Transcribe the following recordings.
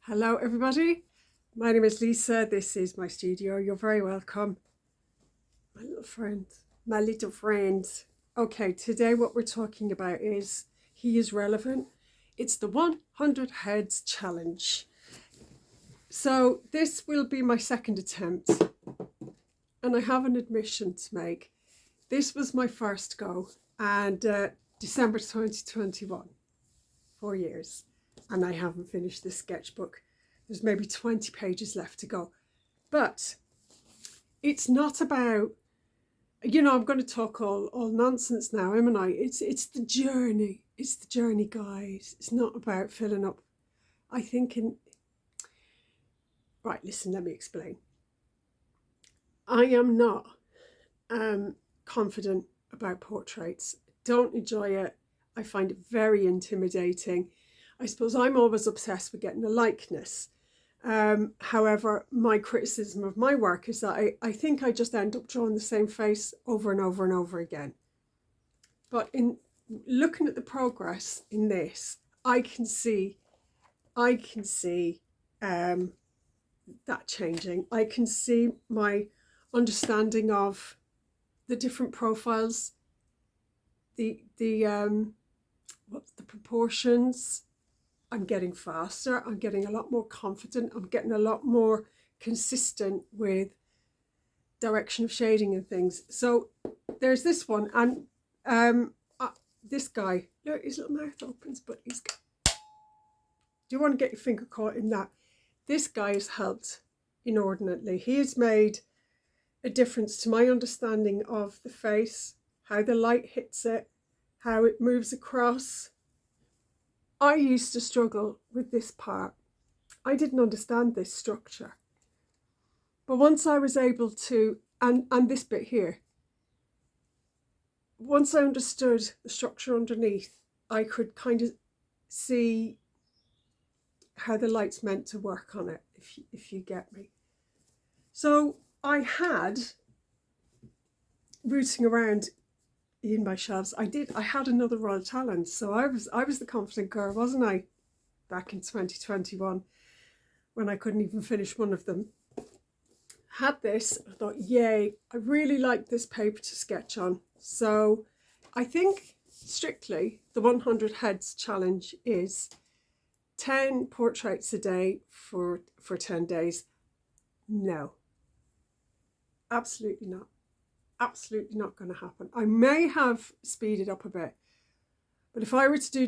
Hello everybody, my name is Lisa, this is my studio, you're very welcome. My little friends. Okay, today what we're talking about is He is Relevant. It's the 100 Heads Challenge. So this will be my second attempt and I have an admission to make. This was my first go and December 2021, 4 years. And I haven't finished this sketchbook. There's maybe 20 pages left to go. But it's not about, I'm going to talk all nonsense now, am I? It's the journey. It's the journey, guys. It's not about filling up. Right, listen, let me explain. I am not confident about portraits. Don't enjoy it. I find it very intimidating. I suppose I'm always obsessed with getting a likeness. However, my criticism of my work is that I think I just end up drawing the same face over and over and over again. But in looking at the progress in this, I can see that changing. I can see my understanding of the different profiles, the proportions. I'm getting faster, I'm getting a lot more confident, I'm getting a lot more consistent with direction of shading and things. So there's this one, and this guy, look, his little mouth opens, but do you want to get your finger caught in that? This guy has helped inordinately. He has made a difference to my understanding of the face, how the light hits it, how it moves across. I used to struggle with this part. I didn't understand this structure. But once I was able to, and this bit here, once I understood the structure underneath, I could kind of see how the light's meant to work on it, if you get me. So I had, rooting around in my shelves, I had another Royal Challenge, so I was the confident girl, wasn't I, back in 2021 when I couldn't even finish one of them. Had this, I thought, yay, I really like this paper to sketch on. So I think strictly the 100 Heads Challenge is 10 portraits a day for 10 days. No, absolutely not. Absolutely not going to happen. I may have speeded up a bit, but if I were to do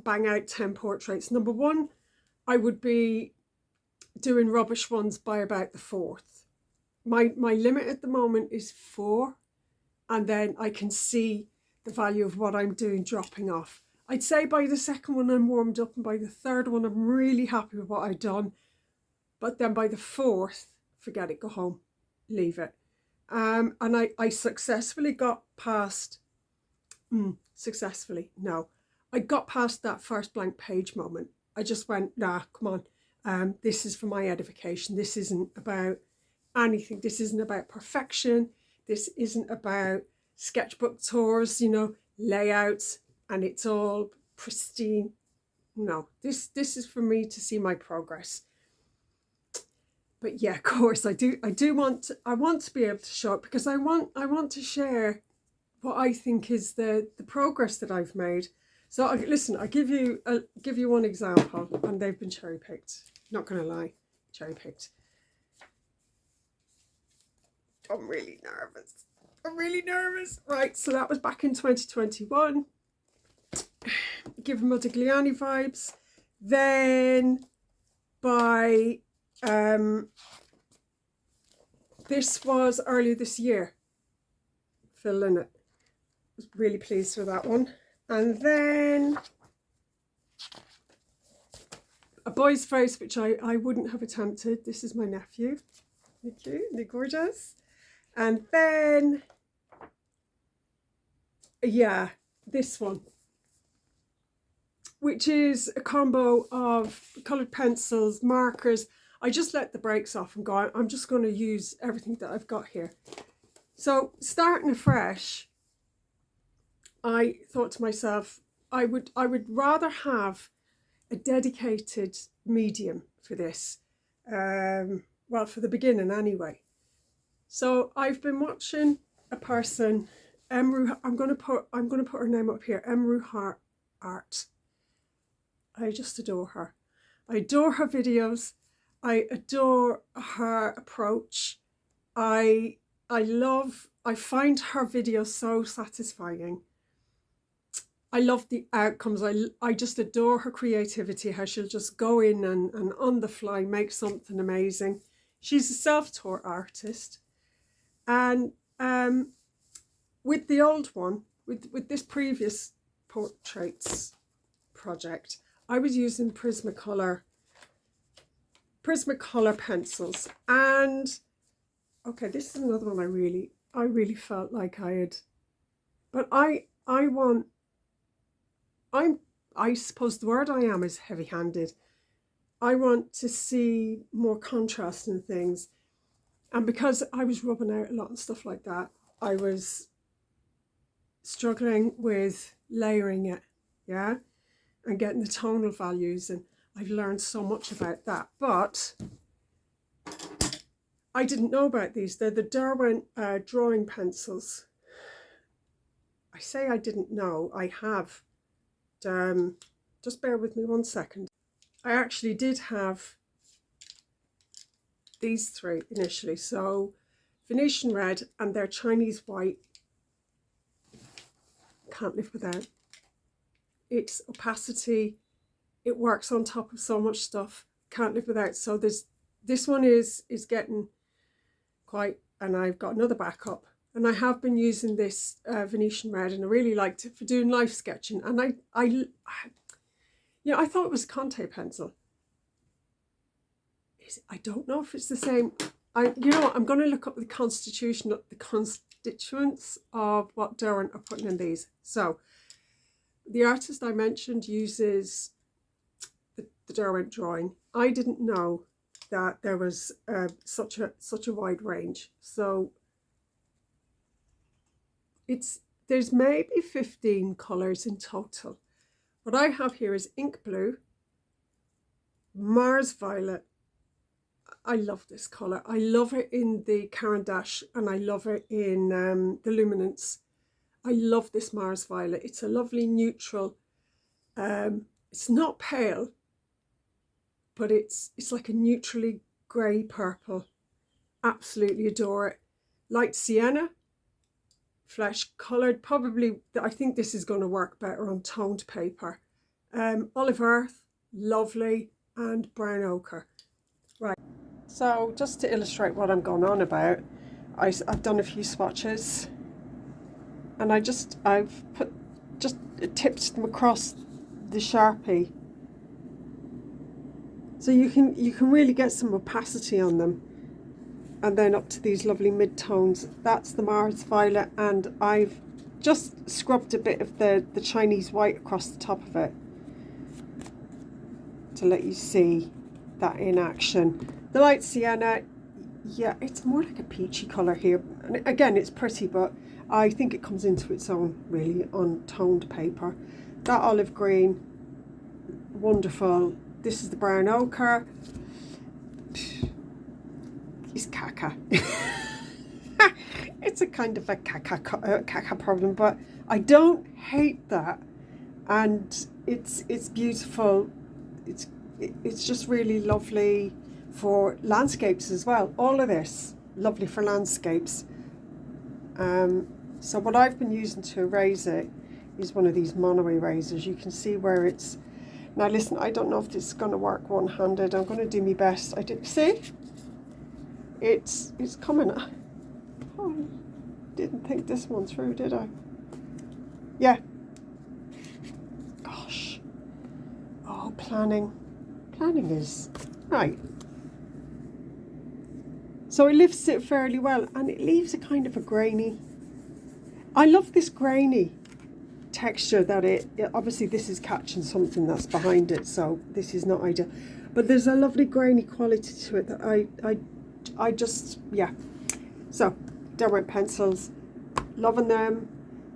bang out 10 portraits, number one, I would be doing rubbish ones by about the fourth. My limit at the moment is 4, and then I can see the value of what I'm doing dropping off. I'd say by the second one I'm warmed up, and by the third one I'm really happy with what I've done. But then by the fourth, forget it, go home, leave it. And I successfully got past, I got past that first blank page moment. I just went, nah, come on. This is for my edification. This isn't about anything. This isn't about perfection. This isn't about sketchbook tours, layouts, and it's all pristine. No, this is for me to see my progress. But yeah, of course, I want to be able to show it, because I want to share what I think is the progress that I've made. So listen, I'll give you one example, and they've been cherry picked. Not gonna lie, cherry picked. I'm really nervous. Right, so that was back in 2021. Give Modigliani vibes. Then by this was earlier this year, Phil Lynott. Was really pleased with that one. And then a boy's face, which I wouldn't have attempted. This is my nephew. They're cute, they're gorgeous. And then, yeah, this one, which is a combo of coloured pencils, markers. I just let the brakes off and go, I'm just going to use everything that I've got here. So starting afresh, I thought to myself, I would rather have a dedicated medium for this. Well, for the beginning anyway. So I've been watching a person, Emru. I'm gonna put her name up here. Emru Art. I just adore her. I adore her videos. I adore her approach. I find her videos so satisfying. I love the outcomes. I just adore her creativity, how she'll just go in and on the fly make something amazing. She's a self-taught artist. And with the old one, with this previous portraits project, I was using Prismacolor pencils. And okay, this is another one I really felt like I had, but I suppose the word I am is heavy-handed. I want to see more contrast in things. And because I was rubbing out a lot and stuff like that, I was struggling with layering it, yeah, and getting the tonal values. And I've learned so much about that. But I didn't know about these. They're the Derwent drawing pencils. I say I didn't know. I have. Just bear with me 1 second. I actually did have these three initially. So Venetian red and their Chinese white. Can't live without. Its opacity. It works on top of so much stuff. Can't live without. So this one is getting quite, and I've got another backup. And I have been using this Venetian red, and I really liked it for doing life sketching. And I thought it was a Conte pencil. I don't know if it's the same. I'm going to look up the constituents of what Derwent are putting in these. So the artist I mentioned uses the Derwent drawing. I didn't know that there was such a wide range. So there's maybe 15 colours in total. What I have here is ink blue, Mars violet. I love this colour. I love it in the Caran d'Ache, and I love it in the Luminance. I love this Mars violet. It's a lovely neutral. It's not pale, but it's like a neutrally grey purple. Absolutely adore it. Light sienna, flesh coloured. Probably, I think this is going to work better on toned paper. Olive earth, lovely, and brown ochre. Right. So just to illustrate what I'm going on about, I've done a few swatches, and I've tipped them across the Sharpie, so you can really get some opacity on them, and then up to these lovely mid-tones. That's the Mars violet, and I've just scrubbed a bit of the Chinese white across the top of it to let you see that in action. The light sienna, yeah, it's more like a peachy colour here. And again, it's pretty, but I think it comes into its own really on toned paper. That olive green, wonderful. This is the brown ochre. It's caca. It's a kind of a caca problem, but I don't hate that. And it's beautiful. It's just really lovely for landscapes as well. All of this lovely for landscapes. So what I've been using to erase it is one of these mono erasers. You can see where it's. Now listen, I don't know if this is going to work one-handed. I'm going to do my best. I did see. It's coming. Oh, didn't think this one through, did I? Yeah. Gosh. Oh, planning is right. So it lifts it fairly well, and it leaves a kind of a grainy. I love this grainy texture that it obviously this is catching something that's behind it, so this is not ideal. But there's a lovely grainy quality to it that I just, yeah. So Derwent pencils, loving them,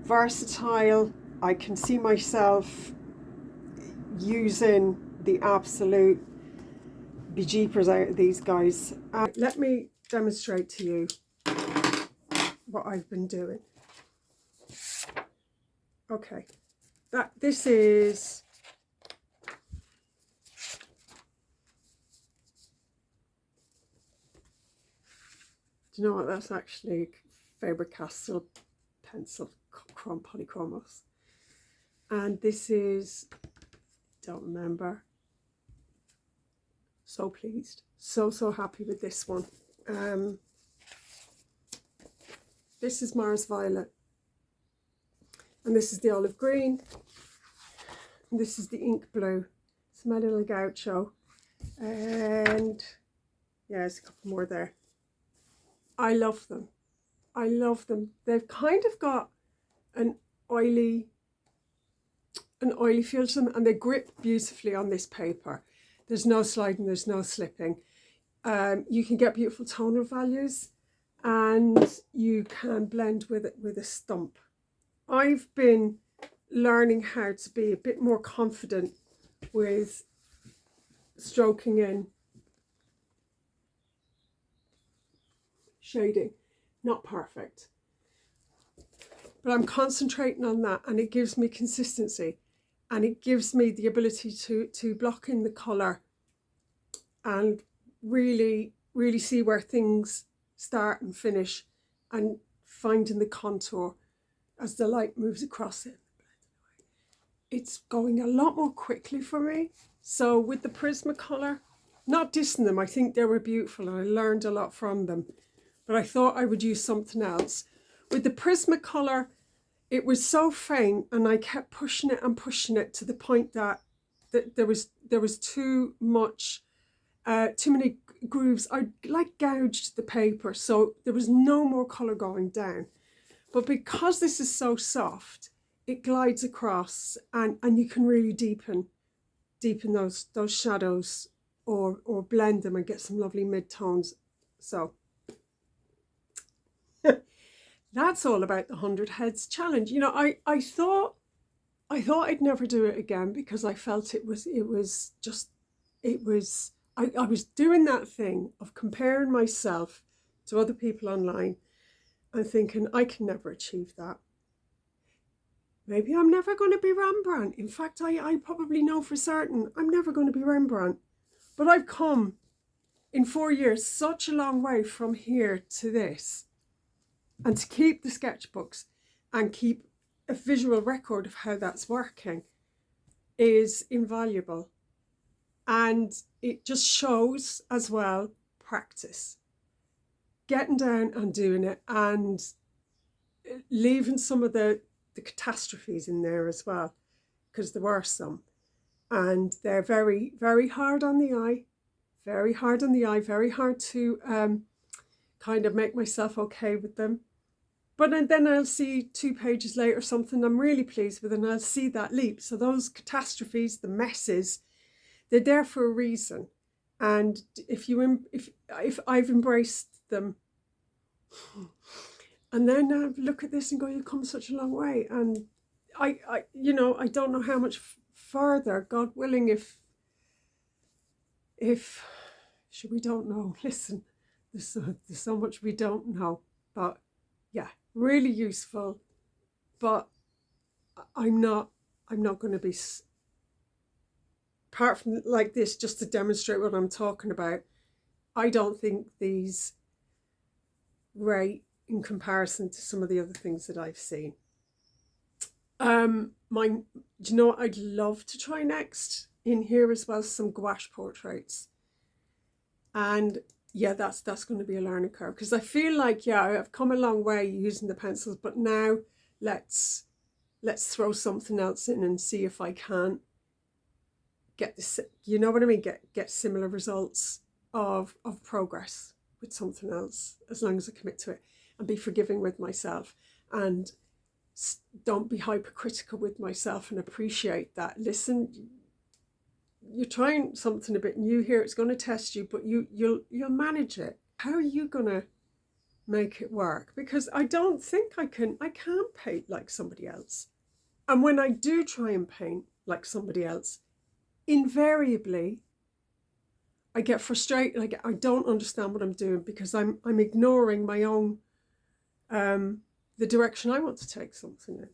versatile. I can see myself using the absolute bejeepers out of these guys. Let me demonstrate to you what I've been doing. Okay, this is do you know what, that's actually Faber-Castell pencil polychromos, and this is, don't remember. So pleased, so happy with this one. This is Mars Violet, and this is the olive green, and this is the ink blue. It's my little gaucho, and yeah, there's a couple more there. I love them. I love them. They've kind of got an oily feel to them, and they grip beautifully on this paper. There's no sliding, there's no slipping. You can get beautiful tonal values, and you can blend with it with a stump. I've been learning how to be a bit more confident with stroking in shading. Not perfect, but I'm concentrating on that, and it gives me consistency, and it gives me the ability to block in the colour and really see where things start and finish, and finding the contour as the light moves across it. It's going a lot more quickly for me. So with the Prismacolor, not dissing them, I think they were beautiful and I learned a lot from them, but I thought I would use something else. With the Prismacolor, it was so faint, and I kept pushing it and pushing it to the point that there was too many grooves. I like gouged the paper, so there was no more colour going down. But because this is so soft, it glides across, and you can really deepen those shadows, or blend them and get some lovely mid-tones. So that's all about the 100 Heads challenge. You know, I thought I'd never do it again, because I felt I was doing that thing of comparing myself to other people online and thinking, I can never achieve that. Maybe I'm never going to be Rembrandt. In fact, I probably know for certain I'm never going to be Rembrandt. But I've come in 4 years such a long way from here to this. And to keep the sketchbooks and keep a visual record of how that's working is invaluable. And it just shows as well practice. Getting down and doing it, and leaving some of the catastrophes in there as well, because there were some. And they're very, very hard on the eye. Very hard on the eye, very hard to kind of make myself okay with them. But then I'll see 2 pages later something I'm really pleased with, and I'll see that leap. So those catastrophes, the messes, they're there for a reason. And if I've embraced them, and then look at this and go, you've come such a long way. And I don't know how much further, God willing, if we don't know. Listen, there's so much we don't know, but yeah, really useful. But I'm not going to be, apart from like this, just to demonstrate what I'm talking about. I don't think these rate in comparison to some of the other things that I've seen. Do you know what I'd love to try next in here as well? Some gouache portraits. And yeah, that's going to be a learning curve, because I feel like, yeah, I've come a long way using the pencils, but now let's throw something else in and see if I can get this, you know what I mean, get similar results of progress with something else, as long as I commit to it, and be forgiving with myself, and don't be hypercritical with myself, and appreciate that. Listen, you're trying something a bit new here, it's going to test you, but you'll manage it. How are you going to make it work? Because I don't think I can't paint like somebody else. And when I do try and paint like somebody else, invariably I get frustrated. I don't understand what I'm doing because I'm ignoring my own the direction I want to take something in.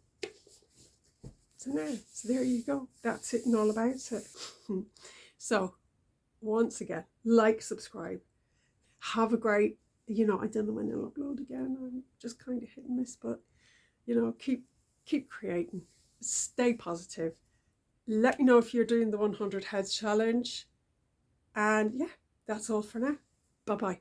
So there you go. That's it and all about it. So once again, like, subscribe. Have a great, I don't know when I'll upload again. I'm just kind of hit and miss, but keep creating. Stay positive. Let me know if you're doing the 100 heads challenge. And yeah, that's all for now. Bye bye.